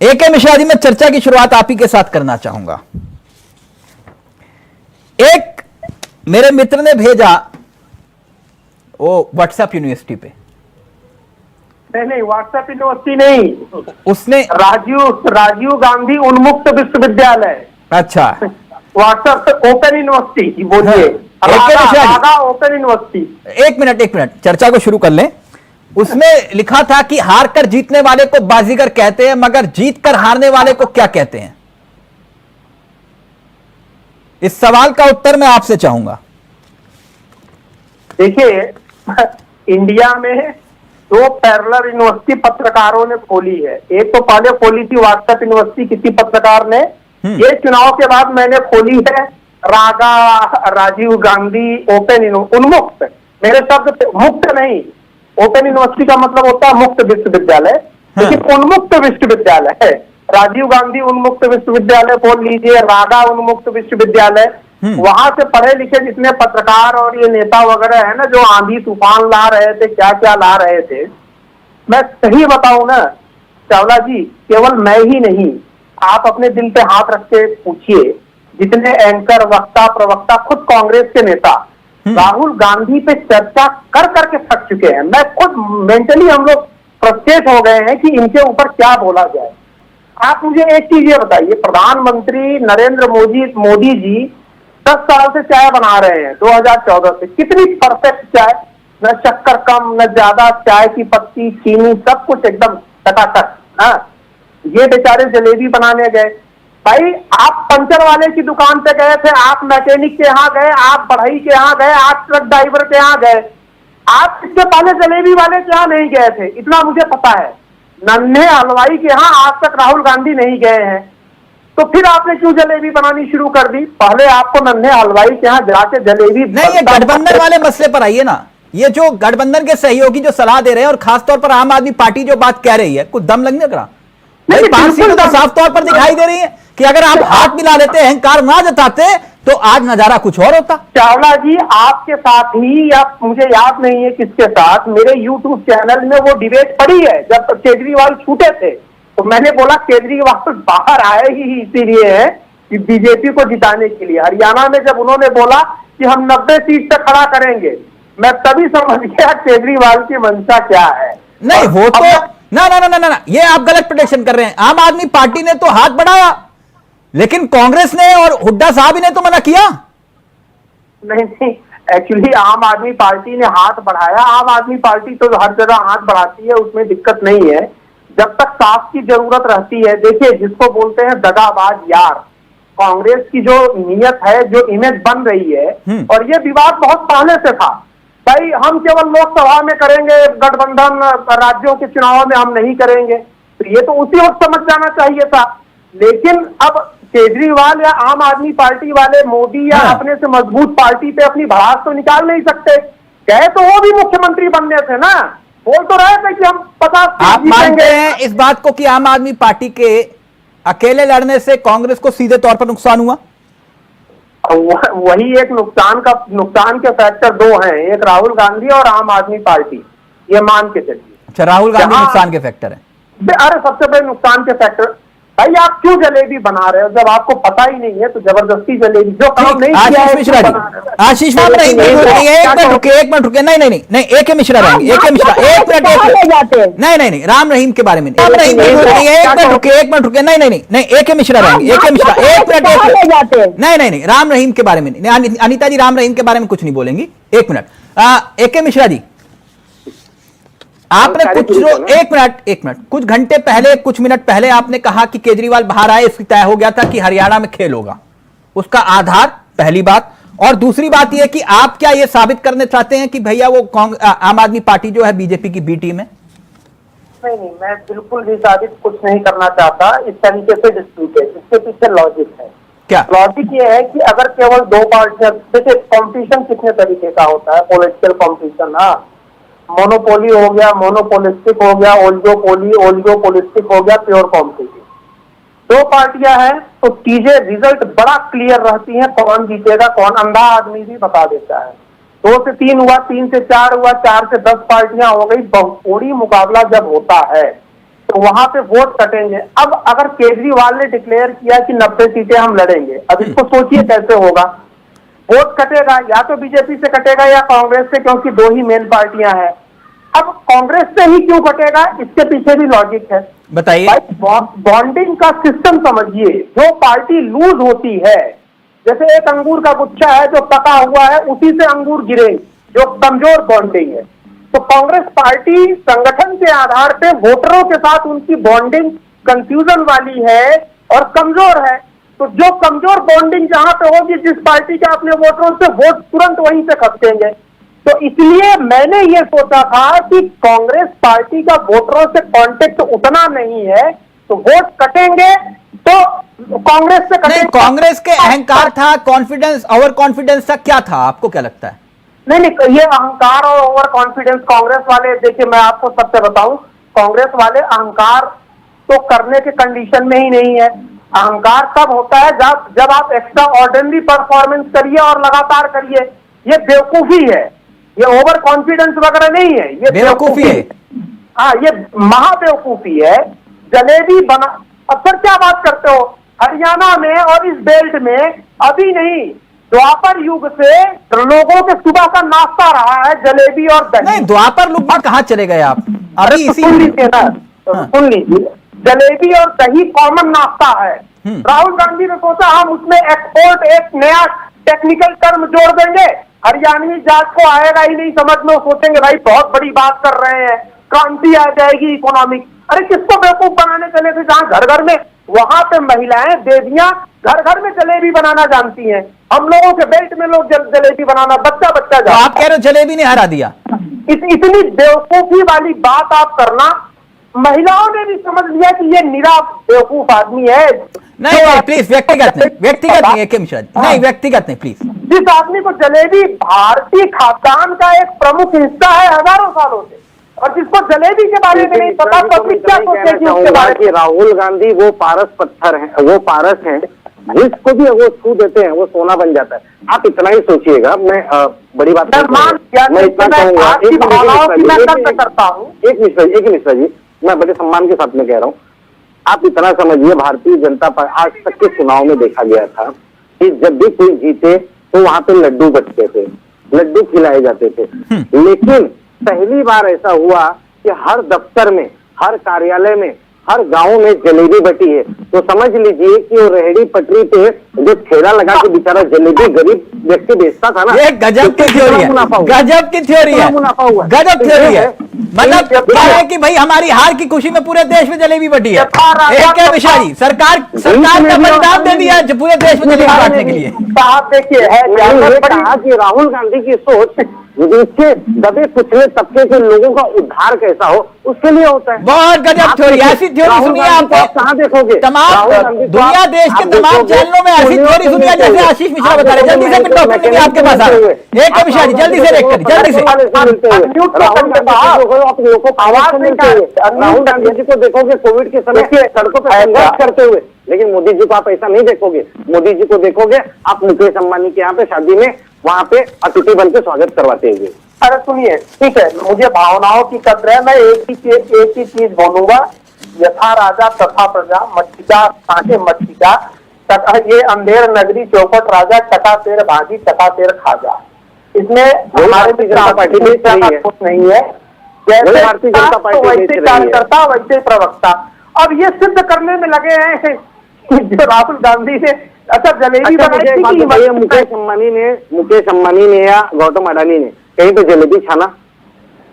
AK Mishra ji, मैं चर्चा की शुरुआत आप ही के साथ करना चाहूंगा। एक मेरे मित्र ने भेजा वो व्हाट्सएप यूनिवर्सिटी पे, नहीं व्हाट्सएप यूनिवर्सिटी नहीं, उसने राजीव गांधी उन्मुक्त विश्वविद्यालय। अच्छा, व्हाट्सएप ओपन यूनिवर्सिटी बोलिए। हाँ, ओपन यूनिवर्सिटी। एक मिनट चर्चा को शुरू कर लें। उसमें लिखा था कि हार कर जीतने वाले को बाजीगर कहते हैं, मगर जीत कर हारने वाले को क्या कहते हैं? इस सवाल का उत्तर मैं आपसे चाहूंगा। देखिए, इंडिया में दो पैरेलल यूनिवर्सिटी पत्रकारों ने खोली है। एक तो पहले खोली थी व्हाट्सएप यूनिवर्सिटी किसी पत्रकार ने, ये चुनाव के बाद मैंने खोली है राजीव गांधी ओपन उन्मुक्त। मेरे शब्द मुक्त नहीं, ओपन यूनिवर्सिटी का मतलब होता है मुक्त विश्वविद्यालय, लेकिन उन्मुक्त विश्वविद्यालय है। राजीव गांधी उन्मुक्त विश्वविद्यालय बोल लीजिए, रागा उन्मुक्त विश्वविद्यालय। वहां से पढ़े लिखे जितने पत्रकार और ये नेता वगैरह है ना, जो आंधी तूफान ला रहे थे, क्या क्या ला रहे थे, मैं सही बताऊं ना चावला जी, केवल मैं ही नहीं, आप अपने दिल पे हाथ रख के पूछिए, जितने एंकर, वक्ता, प्रवक्ता, खुद कांग्रेस के नेता राहुल गांधी पे चर्चा कर करके थक चुके हैं। मैं खुद मेंटली हम लोग फ्रस्ट्रेट हो गए हैं कि इनके ऊपर क्या बोला जाए। आप मुझे एक चीज ये बताइए, प्रधानमंत्री नरेंद्र मोदी जी 10 साल से चाय बना रहे हैं, 2014 से। कितनी परफेक्ट चाय, न शक्कर कम न ज्यादा, चाय की पत्ती, चीनी, सब कुछ एकदम टकाटक। हाँ, ये बेचारे जलेबी बनाने गए। भाई, आप पंचर वाले की दुकान पे गए थे, आप मैकेनिक के यहाँ गए, आप बढ़ई के यहाँ गए, आप ट्रक ड्राइवर के यहाँ गए, आप इससे पहले जलेबी वाले के यहाँ नहीं गए थे, इतना मुझे पता है। नन्हे हलवाई के यहाँ आज तक राहुल गांधी नहीं गए हैं, तो फिर आपने क्यों जलेबी बनानी शुरू कर दी? पहले आपको नन्हे हलवाई के यहाँ जाके जलेबी नहीं, ये गठबंधन वाले मसले पर आइए ना। ये जो गठबंधन के सहयोगी जो सलाह दे रहे हैं, और खासतौर पर आम आदमी पार्टी जो बात कह रही है, कुछ दम लगने का नहीं, 5 सीटें तो साफ तौर पर दिखाई दे रही है कि अगर आप हाथ मिला लेते, अहंकार ना जताते, तो आज नजारा कुछ और होता। चावला जी, आपके साथ ही, या मुझे याद नहीं है किसके साथ, मेरे YouTube चैनल में वो डिबेट पड़ी है जब केजरीवाल छूटे थे, तो मैंने बोला केजरीवाल बाहर आए ही इसीलिए है कि बीजेपी को जिताने के लिए। हरियाणा में जब उन्होंने बोला कि हम 90 सीट से खड़ा करेंगे, मैं तभी समझ गया केजरीवाल की मंशा क्या है। नहीं, वो तो ना, ये आप गलत प्रेडिक्शन कर रहे हैं। आम आदमी पार्टी ने तो हाथ बढ़ाया, लेकिन कांग्रेस ने और हुड्डा साहब ने तो मना किया। नहीं, एक्चुअली आम आदमी पार्टी ने हाथ बढ़ाया। आम आदमी पार्टी तो हर जगह हाथ बढ़ाती है, उसमें दिक्कत नहीं है, जब तक साफ की जरूरत रहती है। देखिए, जिसको बोलते हैं दगाबाज यार, कांग्रेस की जो नीयत है, जो इमेज बन रही है, और ये विवाद बहुत पहले से था। भाई, हम केवल लोकसभा में करेंगे गठबंधन, राज्यों के चुनाव में हम नहीं करेंगे, तो ये तो उसी वक्त समझ जाना चाहिए था। लेकिन अब केजरीवाल या आम आदमी पार्टी वाले मोदी या अपने से मजबूत पार्टी पे अपनी भड़ास तो निकाल नहीं सकते। गए तो वो भी मुख्यमंत्री बनने थे ना, बोल तो रहे थे कि हम 50 आप मानते हैं इस बात को कि आम आदमी पार्टी के अकेले लड़ने से कांग्रेस को सीधे तौर पर नुकसान हुआ? वही एक नुकसान के फैक्टर दो हैं, एक राहुल गांधी और आम आदमी पार्टी, ये मान के चलिए। अच्छा, राहुल गांधी नुकसान के फैक्टर है। अरे सबसे बड़े नुकसान के फैक्टर, भाई आप क्यों जलेबी बना रहे हो जब आपको पता ही नहीं है? तो जबरदस्ती जलेबी जो काम नहीं किया है। आशीष मिश्रा जी, एक मिनट रुके। नहीं, AK मिश्रा रहेंगे। AK मिश्रा, एक मिनट। नहीं, राम रहीम के बारे में एक मिनट रुके। नहीं, AK मिश्रा रहेंगे। AK मिश्रा, एक मिनट। नहीं, राम रहीम के बारे में नहीं। अनीता जी, राम रहीम के बारे में कुछ नहीं बोलेंगी। एक मिनट। AK मिश्रा जी, आपने एक मिनट, कुछ घंटे पहले, कुछ मिनट पहले आपने कहा कि केजरीवाल बाहर आए, इसकी तय हो गया था कि हरियाणा में खेल होगा। उसका आधार, पहली बात, और दूसरी बात यह कि आप क्या यह साबित करने चाहते हैं कि भैया वो आम आदमी पार्टी जो है बीजेपी की बी टीम है? नहीं, मैं बिल्कुल भी साबित कुछ नहीं करना चाहता। इस तरीके से डिस्प्यूट है, इसके पीछे लॉजिक है। क्या लॉजिक ये है कि अगर केवल दो पार्टियां, देखिए कॉम्पिटिशन कितने तरीके का होता है, पॉलिटिकल कॉम्पिटिशन, हाँ, मोनोपोली हो गया, मोनोपोलिस्टिक हो गया, ओलिगोपोलिस्टिक हो गया, प्योर कॉम्पिटिटिव। दो पार्टियां हैं तो चीजें, रिजल्ट बड़ा क्लियर रहती हैं, कौन जीतेगा कौन, अंधा आदमी भी बता देता है। 2 से 3 हुआ, 3 से 4 हुआ, 4 से 10 पार्टियां हो गई। बहुकोणीय मुकाबला जब होता है तो वहां पे वोट कटेंगे। अब अगर केजरीवाल ने डिक्लेयर किया कि 90 सीटें हम लड़ेंगे, अब इसको सोचिए कैसे होगा। वोट कटेगा या तो बीजेपी से कटेगा या कांग्रेस से, क्योंकि दो ही मेन पार्टियां हैं। अब कांग्रेस से ही क्यों कटेगा, इसके पीछे भी लॉजिक है। बताइए। बॉन्डिंग का सिस्टम समझिए। जो पार्टी लूज होती है, जैसे एक अंगूर का गुच्छा है जो पका हुआ है, उसी से अंगूर गिरेंगे, जो कमजोर बॉन्डिंग है। तो कांग्रेस पार्टी संगठन के आधार पे वोटरों के साथ उनकी बॉन्डिंग कंफ्यूजन वाली है और कमजोर है। तो जो कमजोर बॉन्डिंग जहां पे होगी, जिस पार्टी के अपने वोटरों से, वोट तुरंत वहीं से खसकेंगे। तो इसलिए मैंने ये सोचा था कि कांग्रेस पार्टी का वोटरों से कांटेक्ट उतना नहीं है, तो वोट कटेंगे तो कांग्रेस से कटेंगे। नहीं, कांग्रेस के अहंकार था, कॉन्फिडेंस, ओवर कॉन्फिडेंस था, क्या था, आपको क्या लगता है? नहीं, ये अहंकार और ओवर कॉन्फिडेंस कांग्रेस वाले, देखिए मैं आपको सबसे बताऊं, कांग्रेस वाले अहंकार तो करने के कंडीशन में ही नहीं है। अहंकार तब होता है जब आप एक्स्ट्रा ऑर्डिनरी परफॉर्मेंस करिए और लगातार करिए। ये बेवकूफी है, ये ओवर कॉन्फिडेंस वगैरह नहीं है, ये बेवकूफी है। हाँ, ये महाबेवकूफी है। जलेबी बना, अब सर क्या बात करते हो, हरियाणा में और इस बेल्ट में अभी नहीं, द्वापर युग से लोगों के सुबह का नाश्ता रहा है जलेबी और दही। नहीं, द्वापर युग में कहां चले गए आप? अभी इसी सुन लीजिए ना, सुन लीजिए, जलेबी और दही कॉमन नाश्ता है। राहुल गांधी ने सोचा हम उसमें एक्सपोर्ट एक नया टेक्निकल टर्म जोड़ देंगे, हरियाणवी जाट को आएगा ही नहीं समझ में, सोचेंगे भाई बहुत बड़ी बात कर रहे हैं, क्रांति आ जाएगी इकोनॉमिक। अरे किसको बेवकूफ बनाने चले थे, जहां घर घर में, वहां पे महिलाएं देवियां घर घर में जलेबी बनाना जानती हैं। हम लोगों के बेल्ट में लोग जलेबी बनाना बच्चा बच्चा तो आप कह रहे हो जलेबी ने हरा दिया? इतनी बेवकूफी वाली बात आप करना, महिलाओं ने भी समझ लिया कि ये निरा बेवकूफ आदमी है। नहीं, प्लीज व्यक्तिगत नहीं, व्यक्तिगत नहीं एके मिश्रा जी, नहीं व्यक्तिगत नहीं प्लीज। जिस आदमी को जलेबी भारतीय खाद्यान्न का एक प्रमुख हिस्सा है हजारों सालों से, और जिसको जलेबी के बारे में नहीं पता, पब्लिक क्या सोचेगी उसके बारे में? राहुल गांधी वो पारस पत्थर है, वो पारस है, जिसको भी वो छू देते हैं वो सोना बन जाता है। आप इतना ही सोचिएगा। मैं बड़ी बात मैं इतना कहूंगा, एक मिश्रा जी, मैं बड़े सम्मान के साथ में कह रहा हूँ, आप इतना समझिए, भारतीय जनता पार्टी आज तक के चुनाव में देखा गया था कि जब भी कोई जीते तो वहां पे लड्डू बचते थे, लड्डू खिलाए जाते थे। लेकिन पहली बार ऐसा हुआ कि हर दफ्तर में, हर कार्यालय में, हर गांव में जलेबी बटी है। तो समझ लीजिए कि वो रेहड़ी पटरी पे जो ठेला लगा के बेचारा जलेबी गरीब व्यक्ति बेचता था ना, ये गजब की थ्योरी है, गजब की थ्योरी है, गजब थ्योरी है। मतलब क्या है कि भाई हमारी हार की खुशी में पूरे देश में जलेबी बटी है। क्या मिश्रा जी, सरकार का बलिदान दे दिया पूरे देश में जलेबी बांटने के लिए। आप देखिए, कहा कि राहुल गांधी की सोच इसके दबे कुचले तबके के लोगों का उद्धार कैसा हो, उसके लिए होता है। बहुत गजब थ्योरी, ऐसी थ्योरी सुनिए आप कहाँ देखोगे? तमाम दुनिया, देश के तमाम चैनलों में ऐसी थ्योरी सुनिए जैसे आशीष मिश्रा बता रहे। जल्दी से टॉपिक में आपके पास आ रहे हैं, एक मिश्रा जी जल्दी से रेक करिए, जल्दी से। आवाज मिलते हुए राहुल गांधी जी को देखोगे कोविड के समय सड़कों पर संघर्ष करते हुए, लेकिन मोदी जी को आप ऐसा नहीं देखोगे। मोदी जी को देखोगे आप मुकेश अंबानी के यहाँ पे शादी में वहां पे अतिथि बन के स्वागत करवाते हुए। अरे सुनिए, ठीक है, मुझे भावनाओं की कदर है, मैं एक ही चीज बोलूंगा, यथा राजा तथा प्रजा, मच्छिका सांचे मच्छिका, ये अंधेर नगरी चौपट राजा, चटा तेर भाजी चटा तेर खाजा। इसमें हमारे जनता पार्टी में कुछ नहीं है, जैसे भारतीय जनता पार्टी वैसे कार्यकर्ता वैसे प्रवक्ता। अब ये सिद्ध करने में लगे हैं जो राहुल गांधी ने, अच्छा जलेबी बनाई, मुकेश अंबानी ने या गौतम अडानी ने कहीं पे जलेबी छाना?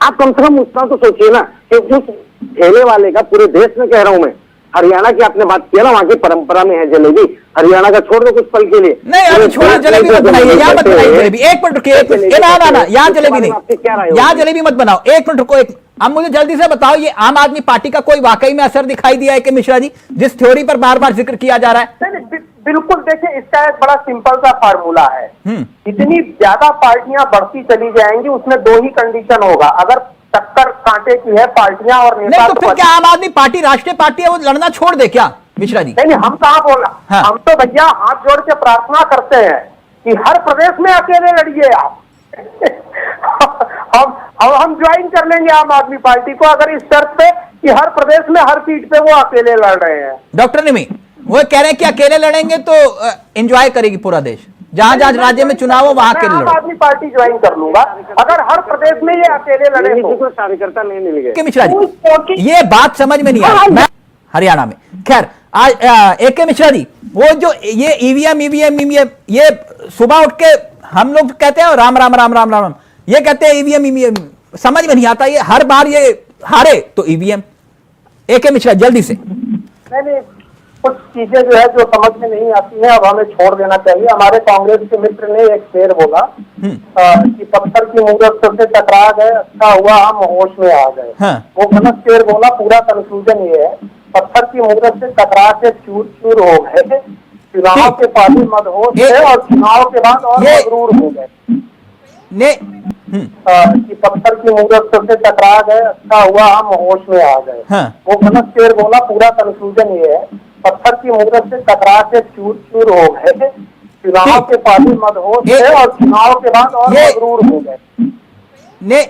आप कम से कम उतना तो सोचिए ना कि उस ठेले वाले का, पूरे देश में कह रहा हूं मैं, हरियाणा की आपने बात किया ना, वहां की परंपरा में है जलेबी, हरियाणा का छोड़ दो कुछ पल के लिए। नहीं अभी छोड़ो, जलेबी मत बनाइए, यहाँ मत बनाइए जलेबी, एक मिनट रुकिए, ना यहाँ जलेबी नहीं, यहाँ जलेबी मत बनाओ, एक मिनट रुको। अब मुझे जल्दी से बताओ, ये आम आदमी पार्टी का कोई वाकई में असर दिखाई दिया है कि मिश्रा जी, जिस थ्योरी पर बार बार जिक्र किया जा रहा है? बिल्कुल, देखिए इसका एक बड़ा सिंपल सा फार्मूला है। जितनी ज्यादा पार्टियां बढ़ती चली जाएंगी उसमें दो ही कंडीशन होगा, अगर टक्कर कांटे की है पार्टियां और नेता। नहीं तो फिर क्या आम आदमी पार्टी राष्ट्रीय पार्टी है, वो लड़ना छोड़ दे क्या मिश्रा जी? नहीं, हम कहाँ बोला, हम तो भैया हाथ जोड़ के प्रार्थना करते हैं कि हर प्रदेश में अकेले लड़िए आप। हम ज्वाइन कर लेंगे आम आदमी पार्टी को, अगर इस शर्त पे कि हर प्रदेश में हर सीट पे वो अकेले लड़ रहे हैं। डॉक्टर निमी वो कह रहे हैं कि अकेले लड़ेंगे तो एंजॉय करेगी पूरा देश, जहां जहां राज्य में चुनाव हो वहां मैं अकेले आम लड़ो। आदमी पार्टी ज्वाइन कर लूंगा अगर हर प्रदेश में ये अकेले लड़े किसी तो। को कार्यकर्ता नहीं मिल गए। के मिश्रा जी ये बात समझ में नहीं आई मैं हरियाणा में। खैर आज ए के मिश्रा जी वो जो ये ईवीएम ये सुबह उठ के हम लोग कहते हैं राम राम राम राम राम, ये कहते हैं ईवीएम समझ में नहीं आता, ये हर बार ये हारे तो ईवीएम। ए के मिश्रा जल्दी से। नहीं कुछ चीजें जो है जो समझ में नहीं आती है अब हमें छोड़ देना चाहिए। हमारे कांग्रेस के मित्र ने एक शेर बोला कि पत्थर की मूरत से टकरा गए, अच्छा हुआ हम होश में आ गए। हाँ। वो गलत शेर बोला। पूरा कंक्लूजन ये है पत्थर की मूरत से टकरा के चूर चूर हो गए, चुनाव के पहले मदहोश थे और चुनाव के बाद और मगरूर हो गए। ने कि पत्थर की मूरत से टकरा गए, अच्छा हुआ हम होश में आ गए। हाँ। वो गलत शेर बोला। पूरा कंक्लूजन ये है पत्थर की मूरत से टकरा के चूर चूर हो गए, चुनाव के पहले मदहोश थे और चुनाव के बाद और मगरूर हो गए। ने